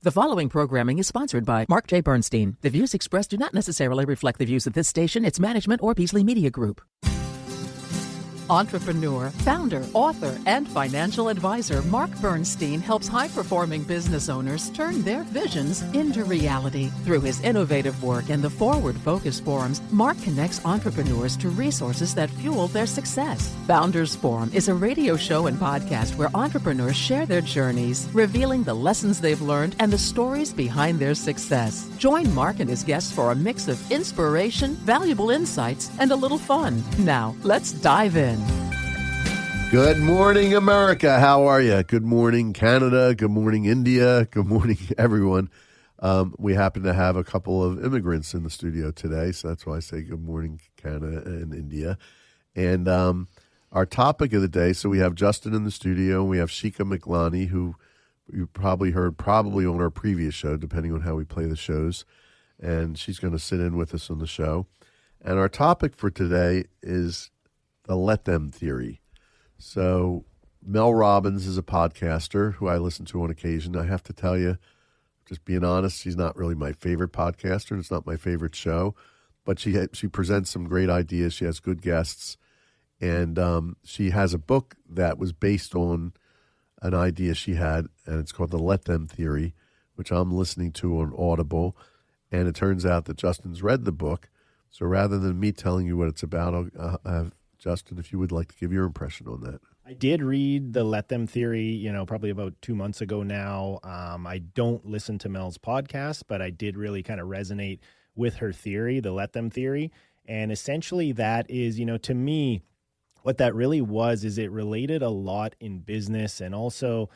The following programming is sponsored by Mark J. Bernstein. The views expressed do not necessarily reflect the views of this station, its management, or Beasley Media Group. Entrepreneur, founder, author, and financial advisor Mark Bernstein helps high-performing business owners turn their visions into reality. Through his innovative work and the Forward Focus Forums, Mark connects entrepreneurs to resources that fuel their success. Founders Forum is a radio show and podcast where entrepreneurs share their journeys, revealing the lessons they've learned and the stories behind their success. Join Mark and his guests for a mix of inspiration, valuable insights, and a little fun. Now, let's dive in. Good morning, America. How are you? Good morning, Canada. Good morning, India. Good morning, everyone. We happen to have a couple of immigrants in the studio today, so that's why I say good morning, Canada and India. And our topic of the day, so we have Justin in the studio, and we have Shika Miklani, who you probably heard on our previous show, depending on how we play the shows. And she's going to sit in with us on the show. And our topic for today is the let them theory. So Mel Robbins is a podcaster who I listen to on occasion. I have to tell you, just being honest, she's not really my favorite podcaster, and it's not my favorite show. But she presents some great ideas. She has good guests, and she has a book that was based on an idea she had, and it's called the Let Them Theory, which I'm listening to on Audible. And it turns out that Justin's read the book. So rather than me telling you what it's about, I'll have Justin, if you would like to give your impression on that. I did read the Let Them Theory, probably about 2 months ago now. I don't listen to Mel's podcast, but I did really kind of resonate with her theory, the Let Them Theory. And essentially that is, to me, what that really was is it related a lot in business and also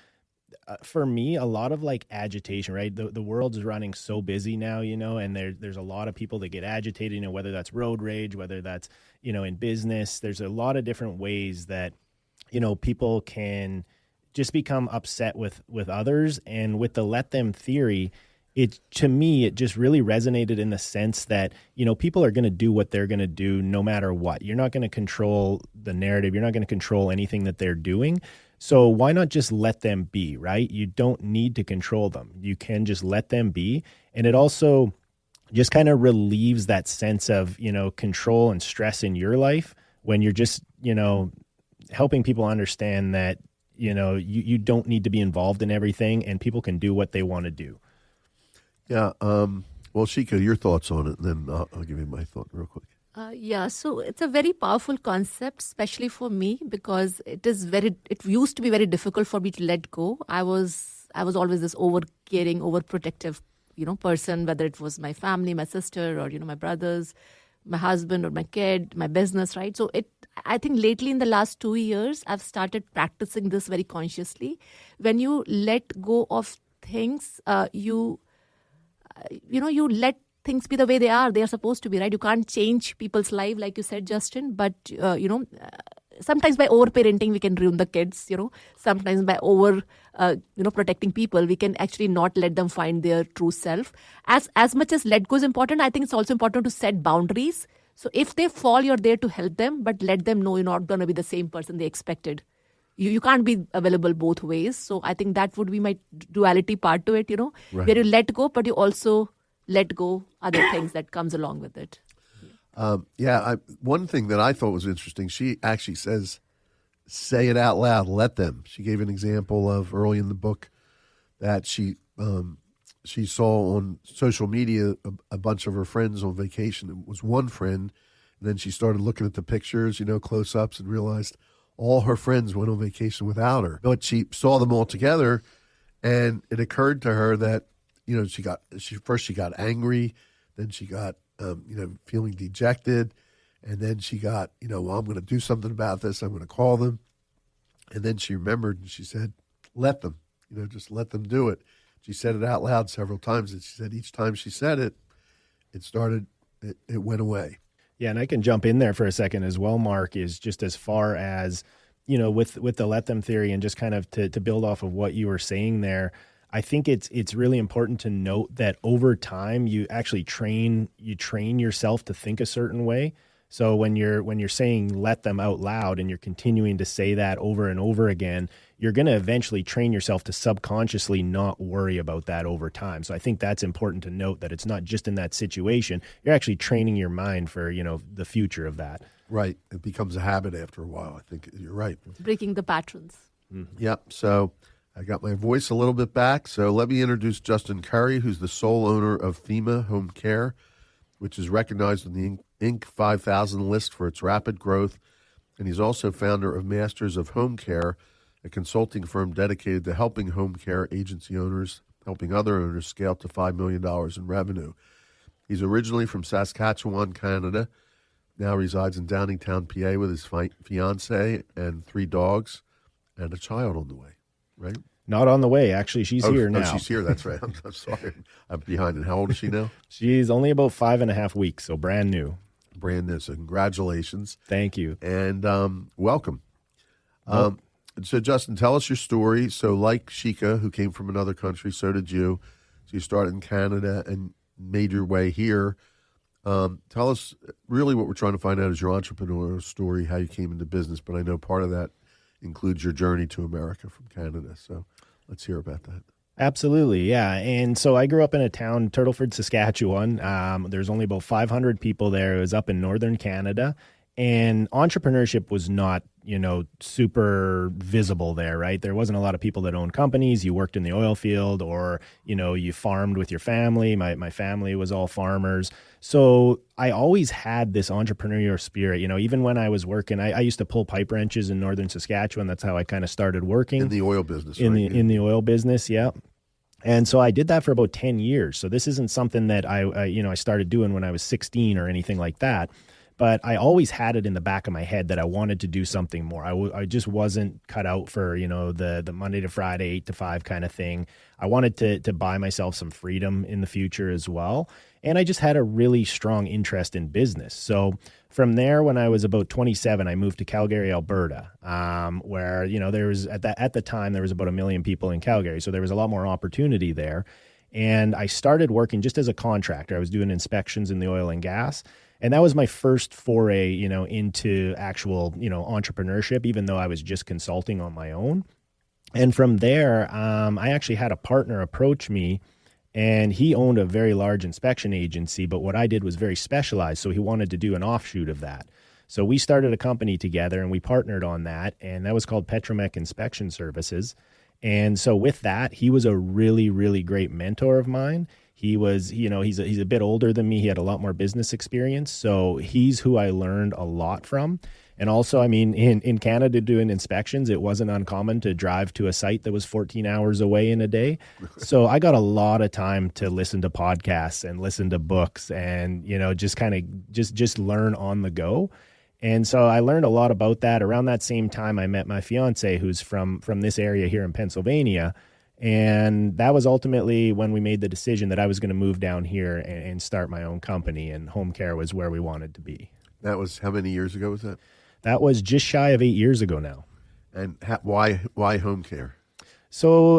for me, a lot of like agitation, right? The world is running so busy now, and there's a lot of people that get agitated, whether that's road rage, whether that's, in business. There's a lot of different ways that, people can just become upset with others. And with the Let Them Theory, to me, it just really resonated in the sense that, people are going to do what they're going to do no matter what. You're not going to control the narrative. You're not going to control anything that they're doing. So why not just let them be, right? You don't need to control them. You can just let them be. And it also just kind of relieves that sense of, control and stress in your life when you're just, helping people understand that, you don't need to be involved in everything and people can do what they want to do. Yeah. Well, Shika, your thoughts on it, and then I'll give you my thought real quick. So it's a very powerful concept, especially for me, because it used to be very difficult for me to let go. I was always this over-caring, overprotective, person, whether it was my family, my sister, or, my brothers, my husband, or my kid, my business, right? So I think lately in the last 2 years, I've started practicing this very consciously. When you let go of things, you let things be the way they are supposed to be, right? You can't change people's life, like you said, Justin, but, sometimes by over-parenting, we can ruin the kids, Sometimes by protecting people, we can actually not let them find their true self. As much as let go is important, I think it's also important to set boundaries. So if they fall, you're there to help them, but let them know you're not going to be the same person they expected. You can't be available both ways. So I think that would be my duality part to it, right. Where you let go, but you also let go other things that comes along with it. One thing that I thought was interesting, she actually says, say it out loud, let them. She gave an example of early in the book that she saw on social media a bunch of her friends on vacation. It was one friend, and then she started looking at the pictures, close-ups, and realized all her friends went on vacation without her. But she saw them all together, and it occurred to her that, she got angry, then she got feeling dejected. And then she got, well, I'm going to do something about this. I'm going to call them. And then she remembered and she said, let them, just let them do it. She said it out loud several times. And she said each time she said it, it went away. Yeah. And I can jump in there for a second as well, Mark, is just as far as, with the let them theory and just kind of to build off of what you were saying there. I think it's really important to note that over time you actually train yourself to think a certain way. So when you're saying let them out loud and you're continuing to say that over and over again, you're going to eventually train yourself to subconsciously not worry about that over time. So I think that's important to note, that it's not just in that situation. You're actually training your mind for, the future of that. Right. It becomes a habit after a while. I think you're right. Breaking the patterns. Yep. So I got my voice a little bit back. So let me introduce Justin Currie, who's the sole owner of Thema Home Care, which is recognized on the Inc. 5000 list for its rapid growth. And he's also founder of Masters of Home Care, a consulting firm dedicated to helping home care agency owners, helping other owners scale to $5 million in revenue. He's originally from Saskatchewan, Canada, now resides in Downingtown, PA with his fiance and 3 dogs and a child on the way, right? Not on the way. Actually, she's here now. Oh, she's here. That's right. I'm sorry. I'm behind. And how old is she now? She's only about 5.5 weeks, so brand new. Brand new. So congratulations. Thank you. And welcome. So, Justin, tell us your story. So, like Shika, who came from another country, so did you. So you started in Canada and made your way here. Tell us really what we're trying to find out is your entrepreneurial story, how you came into business. But I know part of that includes your journey to America from Canada. So let's hear about that. Absolutely, yeah. And so I grew up in a town, Turtleford, Saskatchewan. There's only about 500 people there. It was up in northern Canada. And entrepreneurship was not, super visible there, right? There wasn't a lot of people that owned companies. You worked in the oil field or, you farmed with your family. My family was all farmers. So I always had this entrepreneurial spirit, even when I was working, I used to pull pipe wrenches in northern Saskatchewan. That's how I kind of started working. In the oil business, in the oil business, yeah. And so I did that for about 10 years. So this isn't something that I started doing when I was 16 or anything like that. But I always had it in the back of my head that I wanted to do something more. I just wasn't cut out for, the Monday to Friday, 8 to 5 kind of thing. I wanted to buy myself some freedom in the future as well. And I just had a really strong interest in business. So from there, when I was about 27, I moved to Calgary, Alberta, where, there was at the time, there was about 1 million people in Calgary. So there was a lot more opportunity there. And I started working just as a contractor. I was doing inspections in the oil and gas. And that was my first foray, into actual, entrepreneurship, even though I was just consulting on my own. And from there, I actually had a partner approach me, and he owned a very large inspection agency. But what I did was very specialized. So he wanted to do an offshoot of that. So we started a company together and we partnered on that. And that was called Petromech Inspection Services. And so with that, he was a really, really great mentor of mine. He was, he's a bit older than me. He had a lot more business experience. So he's who I learned a lot from. And also, in Canada doing inspections, it wasn't uncommon to drive to a site that was 14 hours away in a day. So I got a lot of time to listen to podcasts and listen to books and, just kind of just learn on the go. And so I learned a lot about that. Around that same time, I met my fiance, who's from this area here in Pennsylvania. And that was ultimately when we made the decision that I was going to move down here and start my own company, and home care was where we wanted to be. That was how many years ago was that? That was just shy of 8 years ago now. And why home care? So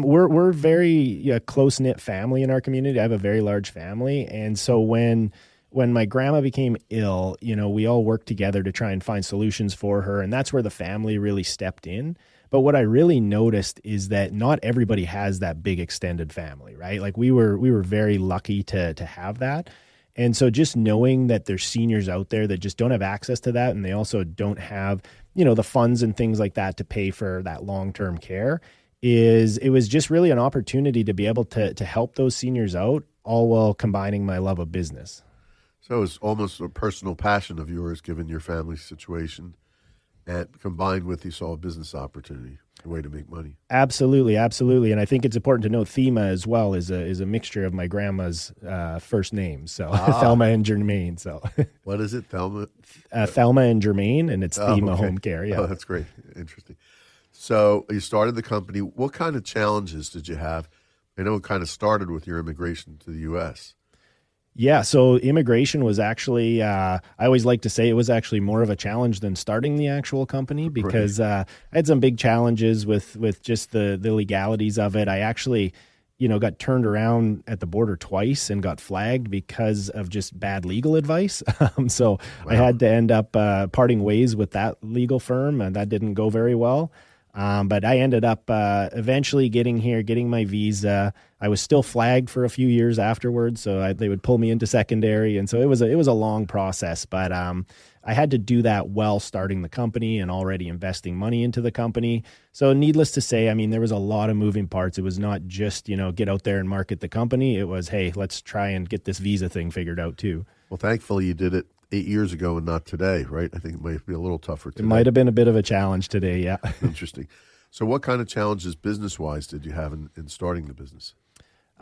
we're very close-knit family in our community. I have a very large family. And so when my grandma became ill, we all worked together to try and find solutions for her. And that's where the family really stepped in. But what I really noticed is that not everybody has that big extended family, right? Like we were very lucky to have that. And so just knowing that there's seniors out there that just don't have access to that, and they also don't have, the funds and things like that to pay for that long-term care, it was just really an opportunity to be able to help those seniors out, all while combining my love of business. So it was almost a personal passion of yours, given your family situation, and combined with you saw a business opportunity, a way to make money. Absolutely, absolutely. And I think it's important to note Thema as well is a mixture of my grandma's first names, so Thelma and Jermaine. So what is it, Thelma? Thelma and Jermaine, and it's Thema Home Care. Yeah, that's great, interesting. So you started the company. What kind of challenges did you have? I know it kind of started with your immigration to the U.S. Yeah, so immigration was actually, I always like to say it was actually more of a challenge than starting the actual company, because I had some big challenges with just the legalities of it. I actually, got turned around at the border twice and got flagged because of just bad legal advice. So I had to end up parting ways with that legal firm, and that didn't go very well. But I ended up eventually getting here, getting my visa. I was still flagged for a few years afterwards, so they would pull me into secondary, and so it was a long process. But I had to do that while starting the company and already investing money into the company. So needless to say, I mean, there was a lot of moving parts. It was not just get out there and market the company. It was, hey, let's try and get this visa thing figured out too. Well, thankfully you did it 8 years ago and not today, right? I think it might be a little tougher today. It might have been a bit of a challenge today, yeah. Interesting. So what kind of challenges business-wise did you have in starting the business?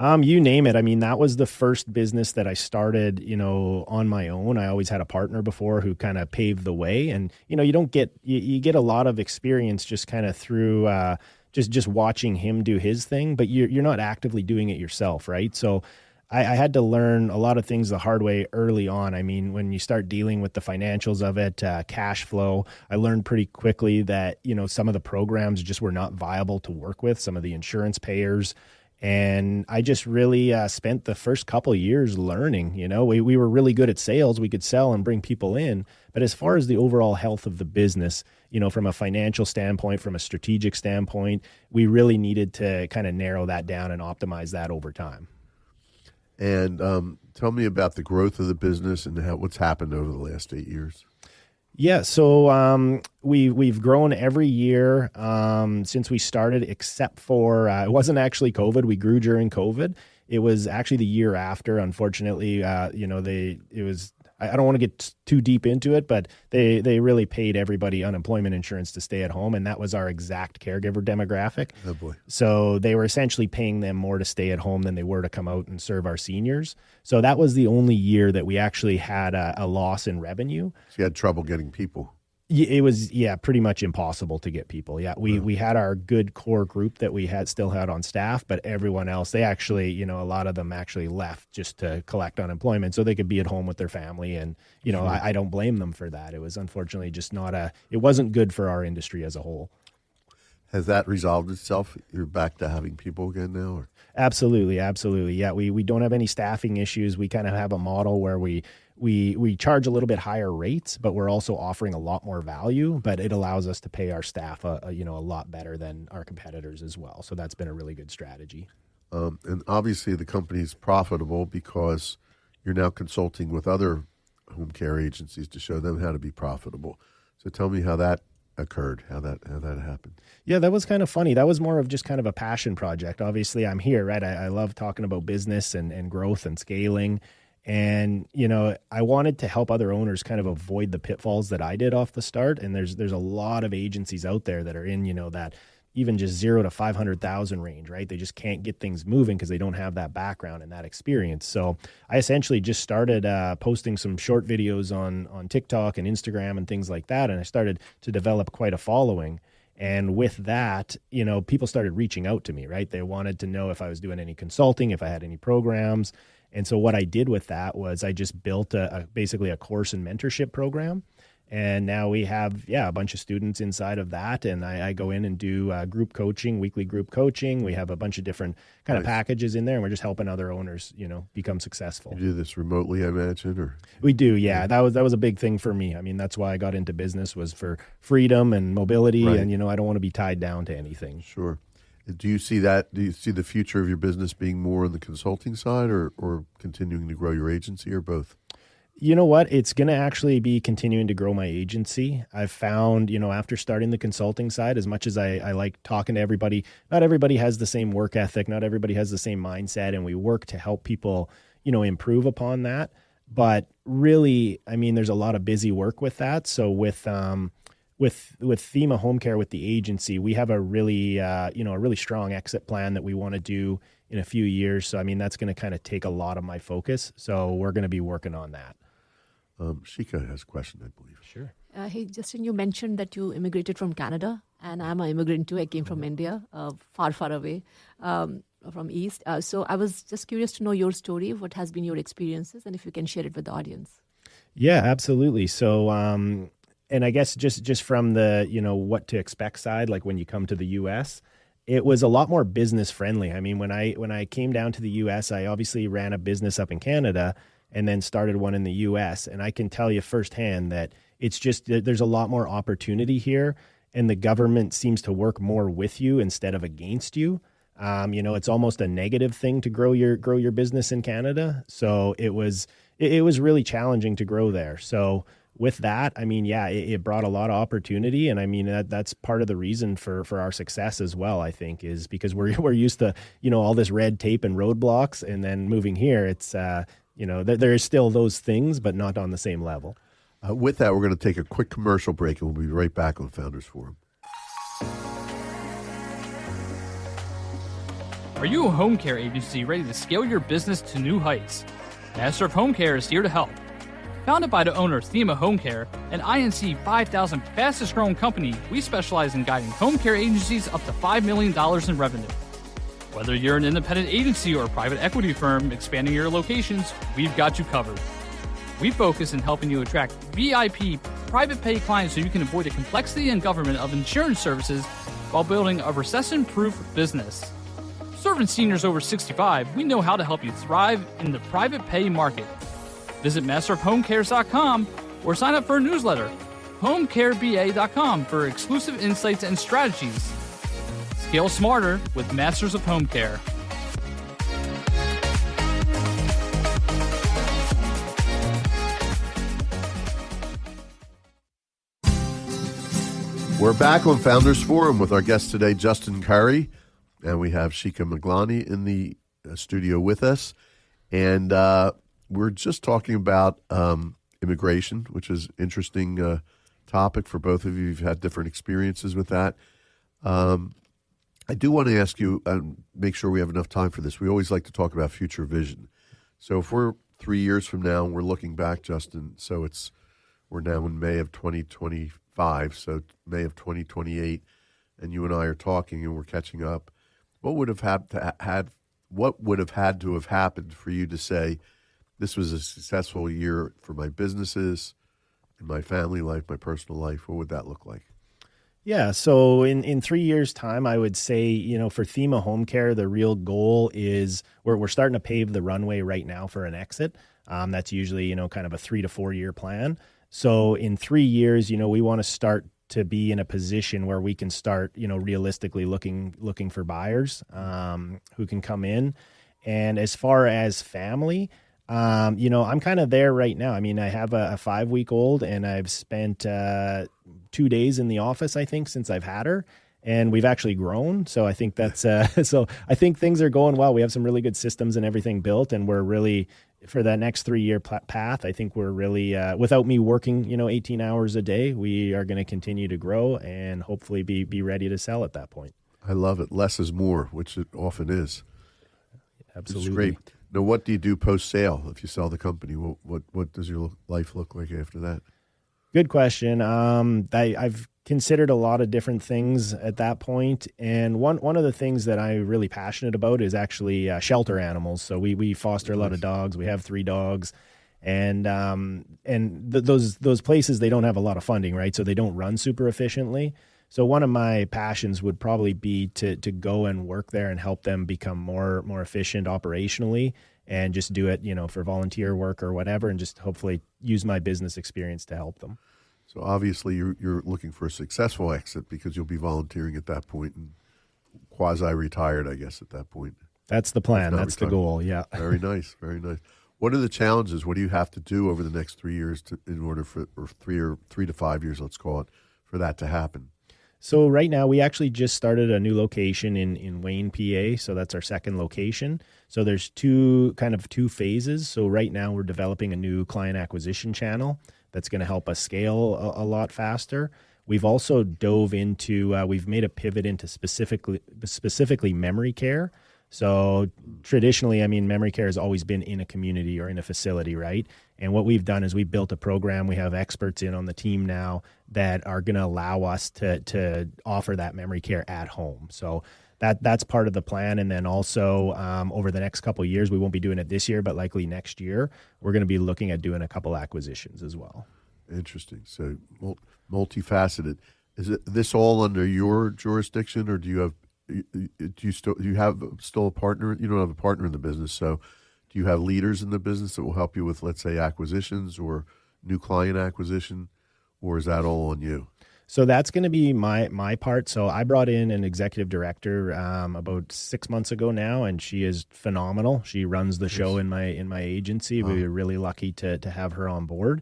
You name it. I mean, that was the first business that I started, on my own. I always had a partner before who kind of paved the way. And, you get a lot of experience just kind of through just watching him do his thing, but you're not actively doing it yourself, right? So I had to learn a lot of things the hard way early on. I mean, when you start dealing with the financials of it, cash flow, I learned pretty quickly that, some of the programs just were not viable to work with, some of the insurance payers. And I just really spent the first couple of years learning. We were really good at sales. We could sell and bring people in. But as far as the overall health of the business, from a financial standpoint, from a strategic standpoint, we really needed to kind of narrow that down and optimize that over time. And tell me about the growth of the business and what's happened over the last 8 years. Yeah, so we've grown every year since we started, except for it wasn't actually COVID. We grew during COVID. It was actually the year after. Unfortunately, it was. I don't want to get too deep into it, but they really paid everybody unemployment insurance to stay at home, and that was our exact caregiver demographic. Oh boy! So they were essentially paying them more to stay at home than they were to come out and serve our seniors. So that was the only year that we actually had a loss in revenue. So you had trouble getting people. It was, pretty much impossible to get people. Yeah, we had our good core group that we still had on staff, but everyone else, they actually, a lot of them actually left just to collect unemployment so they could be at home with their family. And, Sure. I don't blame them for that. It was unfortunately just it wasn't good for our industry as a whole. Has that resolved itself? You're back to having people again now? Or? Absolutely. Yeah, we don't have any staffing issues. We kind of have a model where we charge a little bit higher rates, but we're also offering a lot more value, but it allows us to pay our staff a lot better than our competitors as well. So that's been a really good strategy. And obviously the company's profitable because you're now consulting with other home care agencies to show them how to be profitable. So tell me how that occurred, how that happened. Yeah, that was kind of funny. That was more of just kind of a passion project. Obviously, I'm here, right? I love talking about business and growth and scaling. And, I wanted to help other owners kind of avoid the pitfalls that I did off the start. And there's a lot of agencies out there that are in, that even just 0 to 500,000 range, right? They just can't get things moving because they don't have that background and that experience. So I essentially just started posting some short videos on TikTok and Instagram and things like that. And I started to develop quite a following. And with that, people started reaching out to me, right? They wanted to know if I was doing any consulting, if I had any programs. And so what I did with that was I just built basically a course and mentorship program. And now we have, a bunch of students inside of that. And I go in and do group coaching, weekly group coaching. We have a bunch of different kind of packages in there. And we're just helping other owners, become successful. You do this remotely, I imagine? Or we do, yeah. That was a big thing for me. I mean, that's why I got into business, was for freedom and mobility. Right. And, I don't want to be tied down to anything. Sure. Do you see that? Do you see the future of your business being more on the consulting side or continuing to grow your agency, or both? You know what? It's going to actually be continuing to grow my agency. I've found, after starting the consulting side, as much as I like talking to everybody, not everybody has the same work ethic. Not everybody has the same mindset. And we work to help people, improve upon that. But really, I mean, there's a lot of busy work with that. So with Thema Home Care, with the agency, we have a really strong exit plan that we want to do in a few years. So, I mean, that's going to kind of take a lot of my focus. So we're going to be working on that. Shika has a question, I believe. Sure. Hey, Justin, you mentioned that you immigrated from Canada, and I'm an immigrant too. I came from India, far, far away from East. So I was just curious to know your story, what has been your experiences, and if you can share it with the audience. Yeah, absolutely. So, and I guess just from the, what to expect side, like when you come to the U.S., it was a lot more business friendly. I mean, when I came down to the US, I obviously ran a business up in Canada and then started one in the US. And I can tell you firsthand that it's just, there's a lot more opportunity here, and the government seems to work more with you instead of against you. It's almost a negative thing to grow your business in Canada. So it was really challenging to grow there. So with that, I mean, yeah, it brought a lot of opportunity, and I mean that's part of the reason for our success as well. I think is because we're used to all this red tape and roadblocks, and then moving here, it's there is still those things, but not on the same level. With that, we're going to take a quick commercial break, and we'll be right back on Founders Forum. Are you a home care agency ready to scale your business to new heights? Master of Home Care is here to help. Founded by the owner of Thema Home Care, an INC 5,000 fastest growing company, we specialize in guiding home care agencies up to $5 million in revenue. Whether you're an independent agency or a private equity firm expanding your locations, we've got you covered. We focus in helping you attract VIP private pay clients so you can avoid the complexity and government of insurance services while building a recession-proof business. Serving seniors over 65, we know how to help you thrive in the private pay market. Visit masterofhomecares.com or sign up for a newsletter, homecareba.com, for exclusive insights and strategies. Scale smarter with Masters of Home Care. We're back on Founders Forum with our guest today, Justin Currie, and we have Shika Maglani in the studio with us. And we're just talking about immigration, which is an interesting topic for both of you. You've had different experiences with that. I do want to ask you, make sure we have enough time for this. We always like to talk about future vision. So if we're 3 years from now and we're looking back, Justin, so we're now in May of 2025, so May of 2028, and you and I are talking and we're catching up. What would have had to have happened for you to say, this was a successful year for my businesses, in my family life, my personal life? What would that look like? Yeah, so in 3 years' time, I would say, for Thema Home Care, the real goal is we're starting to pave the runway right now for an exit. That's usually, kind of a 3 to 4 year plan. So in 3 years, we want to start to be in a position where we can start, realistically looking for buyers who can come in. And as far as family, I'm kind of there right now. I mean, I have a 5-week-old, and I've spent 2 days in the office, I think, since I've had her, and we've actually grown. So I think that's so I think things are going well. We have some really good systems and everything built, and we're really, for that next 3 year path, I think we're really, without me working, 18 hours a day, we are going to continue to grow and hopefully be ready to sell at that point. I love it. Less is more, which it often is. Absolutely. It's great. Now, what do you do post-sale if you sell the company? What does your life look like after that? Good question. I've considered a lot of different things at that point, and one of the things that I'm really passionate about is actually shelter animals. So we foster a lot of dogs. We have 3 dogs, and those places, they don't have a lot of funding, right? So they don't run super efficiently. So one of my passions would probably be to go and work there and help them become more efficient operationally, and just do it, for volunteer work or whatever, and just hopefully use my business experience to help them. So obviously you're looking for a successful exit, because you'll be volunteering at that point and quasi-retired, I guess, at that point. That's the plan. That's the goal. Yeah. Very nice. Very nice. What are the challenges? What do you have to do over the next 3 years in order for, or 3 to 5 years, let's call it, for that to happen? So right now, we actually just started a new location in Wayne, PA. So that's our second location. So there's two phases. So right now, we're developing a new client acquisition channel that's going to help us scale a lot faster. We've also dove into, we've made a pivot into specifically memory care. So traditionally, I mean, memory care has always been in a community or in a facility, right? And what we've done is we built a program. We have experts in on the team now that are going to allow us to offer that memory care at home. So that's part of the plan. And then also over the next couple of years, we won't be doing it this year, but likely next year, we're going to be looking at doing a couple acquisitions as well. Interesting. So multifaceted. Is this all under your jurisdiction, or do you have do you have still a partner? You don't have a partner in the business, so do you have leaders in the business that will help you with, let's say, acquisitions or new client acquisition, or is that all on you? So that's going to be my part. So I brought in an executive director about 6 months ago now, and she is phenomenal. She runs the show in my agency. We were really lucky to have her on board.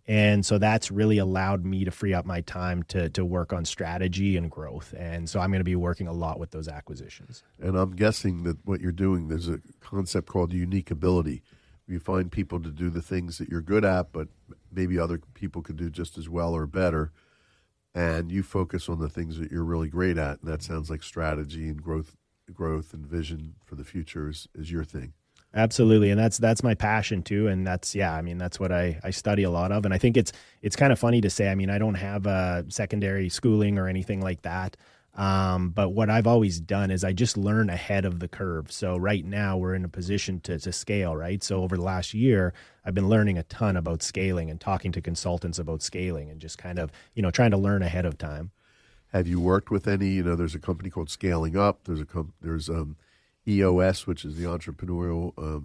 And so that's really allowed me to free up my time to work on strategy and growth. And so I'm going to be working a lot with those acquisitions. And I'm guessing that what you're doing, there's a concept called unique ability. You find people to do the things that you're good at, but maybe other people could do just as well or better. And you focus on the things that you're really great at. And that sounds like strategy and growth and vision for the future is your thing. Absolutely. And that's my passion too. And that's what I study a lot of. And I think it's kind of funny to say, I don't have a secondary schooling or anything like that. But what I've always done is I just learn ahead of the curve. So right now we're in a position to scale, right? So over the last year, I've been learning a ton about scaling and talking to consultants about scaling and just kind of, trying to learn ahead of time. Have you worked with any, there's a company called Scaling Up. There's EOS, which is the entrepreneurial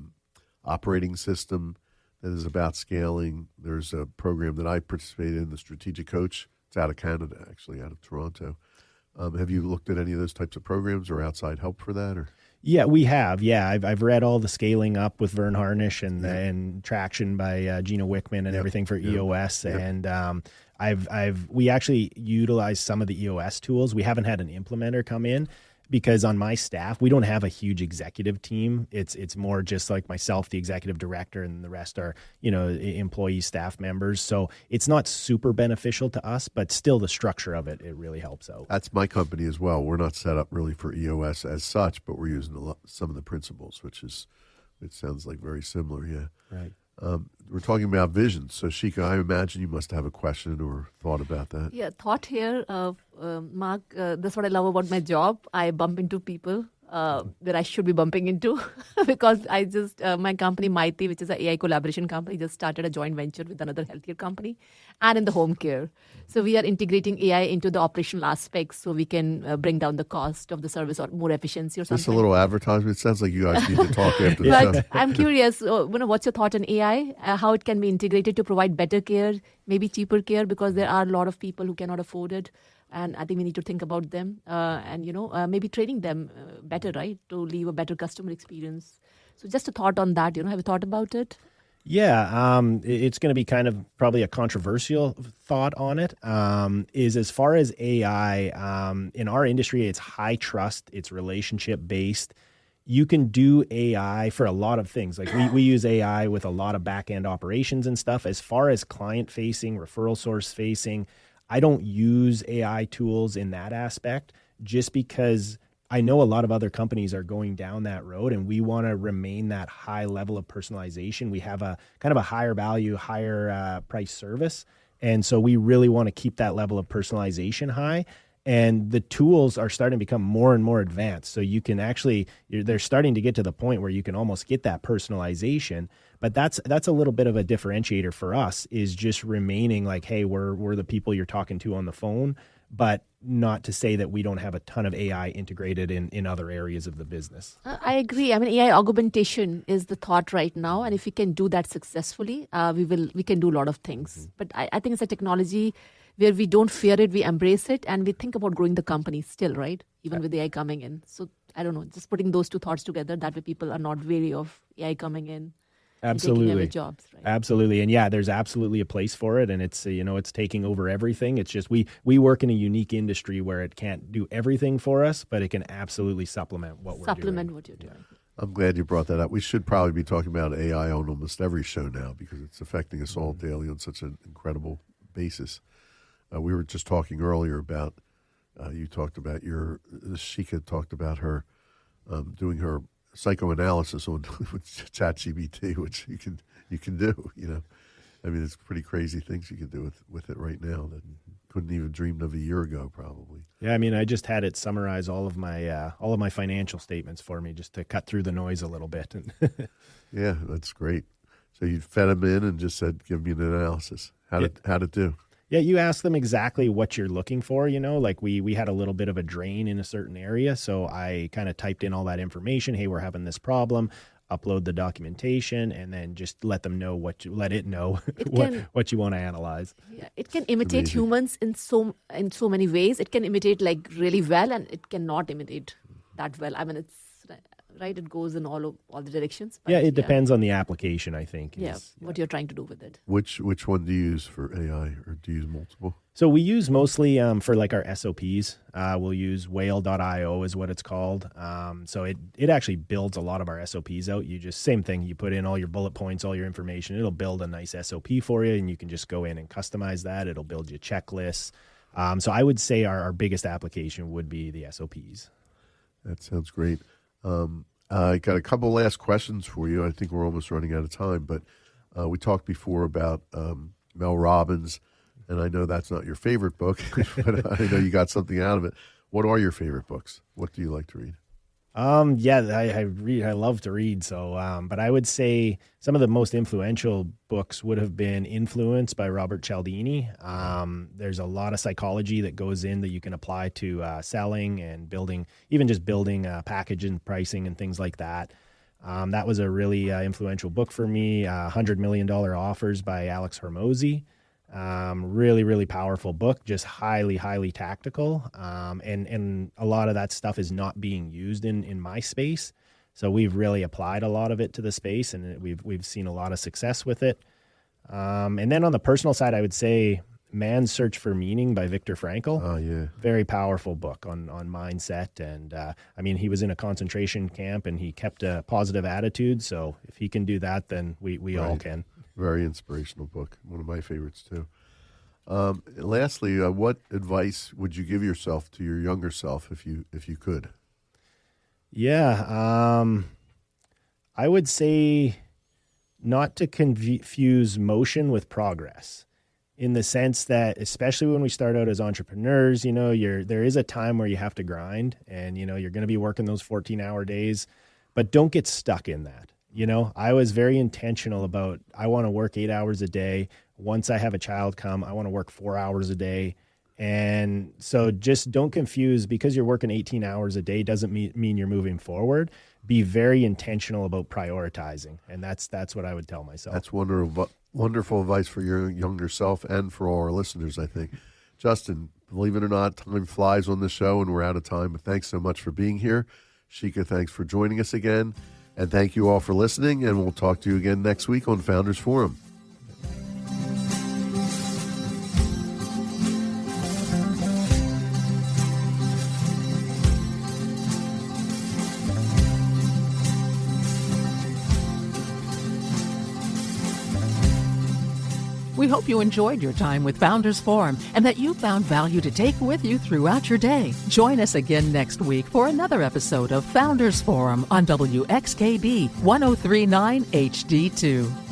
operating system that is about scaling. There's a program that I participated in, the Strategic Coach. It's out of Canada, actually, out of Toronto. Have you looked at any of those types of programs or outside help for that? Or Yeah, we have. Yeah, I've read all the Scaling Up with Vern Harnish and Traction by Gina Wickman and everything for EOS. And we actually utilized some of the EOS tools. We haven't had an implementer come in because on my staff, we don't have a huge executive team. It's more just like myself, the executive director, and the rest are, employee staff members. So it's not super beneficial to us, but still the structure of it really helps out. That's my company as well. We're not set up really for EOS as such, but we're using some of the principles, it sounds like very similar. Yeah. Right. We're talking about vision. So Shika, I imagine you must have a question or thought about that. Yeah, thought here, Mark, that's what I love about my job. I bump into people that I should be bumping into because I just, my company, Mighty, which is an AI collaboration company, just started a joint venture with another healthcare company and in the home care. So we are integrating AI into the operational aspects so we can bring down the cost of the service or more efficiency or something. Just a little advertisement. It sounds like you guys need to talk after this. But I'm curious, what's your thought on AI, how it can be integrated to provide better care, maybe cheaper care, because there are a lot of people who cannot afford it. And I think we need to think about them and, maybe training them better, right, to leave a better customer experience. So just a thought on that, have you thought about it? Yeah, it's going to be kind of probably a controversial thought on it. Is as far as AI, in our industry, it's high trust, it's relationship based. You can do AI for a lot of things. Like we use AI with a lot of back end operations and stuff. As far as client facing, referral source facing, I don't use AI tools in that aspect just because I know a lot of other companies are going down that road and we want to remain that high level of personalization. We have a kind of a higher value, higher price service. And so we really want to keep that level of personalization high. And the tools are starting to become more and more advanced. So you can actually, they're starting to get to the point where you can almost get that personalization. But that's a little bit of a differentiator for us, is just remaining like, hey, we're the people you're talking to on the phone, but not to say that we don't have a ton of AI integrated in other areas of the business. I agree. I mean, AI augmentation is the thought right now. And if we can do that successfully, we can do a lot of things. Mm-hmm. But I think it's a technology where we don't fear it, we embrace it, and we think about growing the company still, right? Even with AI coming in. So I don't know, just putting those two thoughts together, that way people are not wary of AI coming in. Absolutely. Taking away jobs, right? Absolutely. And yeah, there's absolutely a place for it. And it's, it's taking over everything. It's just, we work in a unique industry where it can't do everything for us, but it can absolutely supplement what we're doing. Supplement what you're doing. Yeah. I'm glad you brought that up. We should probably be talking about AI on almost every show now because it's affecting us all daily on such an incredible basis. We were just talking earlier about, you talked about Shika talked about her doing her psychoanalysis on with ChatGPT, which you can do. I mean, it's pretty crazy things you can do with it right now that couldn't even dreamed of a year ago, probably. Yeah, I mean, I just had it summarize all of my financial statements for me just to cut through the noise a little bit. Yeah, that's great. So you fed them in and just said, "Give me an analysis." How'd it do? Yeah, you ask them exactly what you're looking for, like we had a little bit of a drain in a certain area. So I kind of typed in all that information. Hey, we're having this problem. Upload the documentation and then just let it know what you want to analyze. Yeah, it can imitate humans in so many ways. It can imitate like really well, and it cannot imitate that well. I mean, it's right. It goes in all the directions. But it depends on the application, I think. What you're trying to do with it. Which one do you use for AI, or do you use multiple? So we use mostly for like our SOPs. We'll use whale.io is what it's called. So it actually builds a lot of our SOPs out. Same thing. You put in all your bullet points, all your information. It'll build a nice SOP for you, and you can just go in and customize that. It'll build you checklists. So I would say our biggest application would be the SOPs. That sounds great. I got a couple last questions for you. I think we're almost running out of time, but we talked before about Mel Robbins, and I know that's not your favorite book, but I know you got something out of it. What are your favorite books? What do you like to read? I read. I love to read. So, but I would say some of the most influential books would have been Influence by Robert Cialdini. There's a lot of psychology that goes in that you can apply to selling and building, even just building package and pricing and things like that. That was a really influential book for me. $100 Million Offers by Alex Hormozi. Really, really powerful book, just highly, highly tactical. And a lot of that stuff is not being used in my space. So we've really applied a lot of it to the space, and we've seen a lot of success with it. And then on the personal side, I would say Man's Search for Meaning by Viktor Frankl. Oh, yeah. Very powerful book on mindset. And he was in a concentration camp and he kept a positive attitude. So if he can do that, then we all can. Very inspirational book. One of my favorites, too. Lastly, what advice would you give yourself to your younger self if you could? Yeah, I would say not to confuse motion with progress, in the sense that, especially when we start out as entrepreneurs, there is a time where you have to grind, and you're going to be working those 14-hour days, but don't get stuck in that. I was very intentional about, I want to work 8 hours a day. Once I have a child come, I want to work 4 hours a day. And so just don't confuse, because you're working 18 hours a day doesn't mean you're moving forward. Be very intentional about prioritizing. And that's what I would tell myself. That's wonderful advice for your younger self and for all our listeners, I think. Justin, believe it or not, time flies on the show and we're out of time. But thanks so much for being here. Shika, thanks for joining us again. And thank you all for listening, and we'll talk to you again next week on Founders Forum. We hope you enjoyed your time with Founders Forum and that you found value to take with you throughout your day. Join us again next week for another episode of Founders Forum on WXKB 1039 HD2.